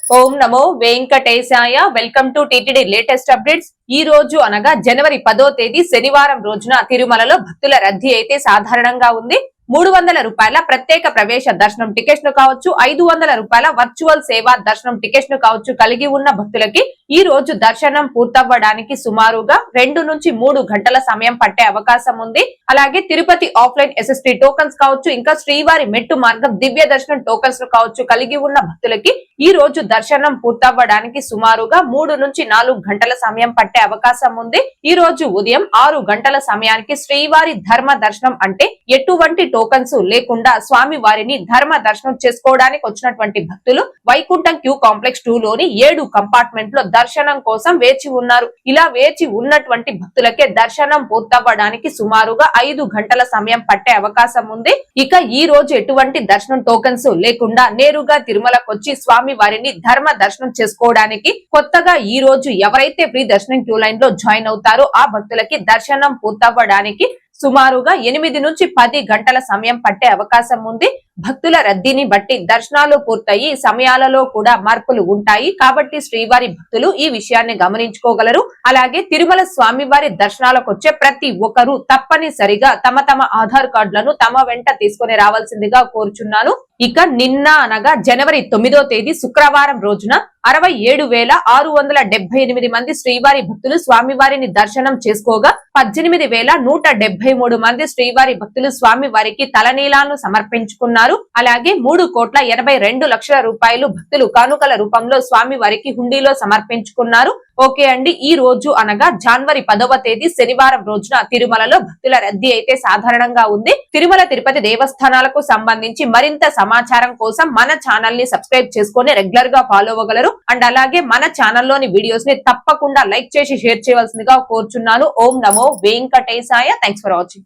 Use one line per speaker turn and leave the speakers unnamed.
Om Namo Venkatesaya. Welcome to TTD latest updates. ఈ రోజు అనగా జనవరి 10వ తేదీ శనివారం రోజున తిరుమలలో భక్తుల రద్దీ అయితే సాధారణంగా ఉంది. 300 రూపాయల ప్రత్యేక ప్రవేశ దర్శనం టికెట్స్ ను కావచ్చు, 500 రూపాయల వర్చువల్ సేవా దర్శనం టికెట్స్ ను కావచ్చు కలిగి ఉన్న భక్తులకి ఈ రోజు దర్శనం పూర్తవ్వడానికి సుమారుగా 2 నుంచి 3 గంటల సమయం పట్టే అవకాశం ఉంది. అలాగే తిరుపతి ఆఫ్లైన్ ఎస్ఎస్టీ టోకన్స్ కావచ్చు, ఇంకా శ్రీవారి మెట్టు మార్గం దివ్య దర్శనం టోకన్స్ ను కావచ్చు కలిగి ఉన్న భక్తులకి ఈ రోజు దర్శనం పూర్తవ్వడానికి సుమారుగా 3 నుంచి 4 గంటల సమయం పట్టే అవకాశం ఉంది. ఈ రోజు ఉదయం 6 గంటల సమయానికి శ్రీవారి ధర్మ దర్శనం అంటే ఎటువంటి టోకన్స్ లేకుండా స్వామి వారిని ధర్మ దర్శనం చేసుకోవడానికి వచ్చినటువంటి భక్తులు వైకుంఠం క్యూ కాంప్లెక్స్ 2 లోని 7 కంపార్ట్మెంట్ లో దర్శనం కోసం వేచి ఉన్నారు. ఇలా వేచి ఉన్నటువంటి భక్తులకే దర్శనం పూర్తవ్వడానికి సుమారుగా 5 గంటల సమయం పట్టే అవకాశం ఉంది. ఇక ఈ రోజు ఎటువంటి దర్శనం టోకన్స్ లేకుండా నేరుగా తిరుమలకు వచ్చి స్వామి వారిని ధర్మ దర్శనం చేసుకోవడానికి కొత్తగా ఈ రోజు ఎవరైతే ఫ్రీ దర్శనం క్యూ లైన్ లో జాయిన్ అవుతారో ఆ భక్తులకి దర్శనం పూర్తవ్వడానికి సుమారుగా 8 నుంచి 10 గంటల సమయం పట్టే అవకాశం ఉంది. భక్తుల రద్దీని బట్టి దర్శనాలు పూర్తయి సమయాలలో కూడా మార్పులు ఉంటాయి. కాబట్టి శ్రీవారి భక్తులు ఈ విషయాన్ని గమనించుకోగలరు. అలాగే తిరుమల స్వామివారి దర్శనాలకు వచ్చే ప్రతి ఒక్కరూ తప్పనిసరిగా తమ ఆధార్ కార్డులను తమ వెంట తీసుకుని రావాల్సిందిగా కోరుచున్నాను. ఇక నిన్న అనగా జనవరి 9వ తేదీ శుక్రవారం రోజున 67,678 మంది శ్రీవారి భక్తులు స్వామివారిని దర్శనం చేసుకోగా 18,173 మంది శ్రీవారి భక్తులు స్వామి వారికి తలనీలాలను సమర్పించుకున్నారు. అలాగే 3,82,00,000 రూపాయలు భక్తులు కానుకల రూపంలో స్వామి వారికి హుండీలో సమర్పించుకున్నారు. ఓకే అండి, ఈ రోజు అనగా జనవరి 10వ తేదీ శనివారం రోజున తిరుమలలో భక్తుల రద్దీ అయితే సాధారణంగా ఉంది. తిరుమల తిరుపతి దేవస్థానాలకు సంబంధించి మరింత సమాచారం కోసం మన ఛానల్ ని సబ్స్క్రైబ్ చేసుకొని రెగ్యులర్ గా ఫాలో అవ్వగలరు. అండ్ అలాగే మన ఛానల్లోని వీడియోస్ ని తప్పకుండా లైక్ చేసి షేర్ చేయవలసిందిగా కోరుచున్నాను. ఓం నమో వెంకటేశాయ. Thanks for watching.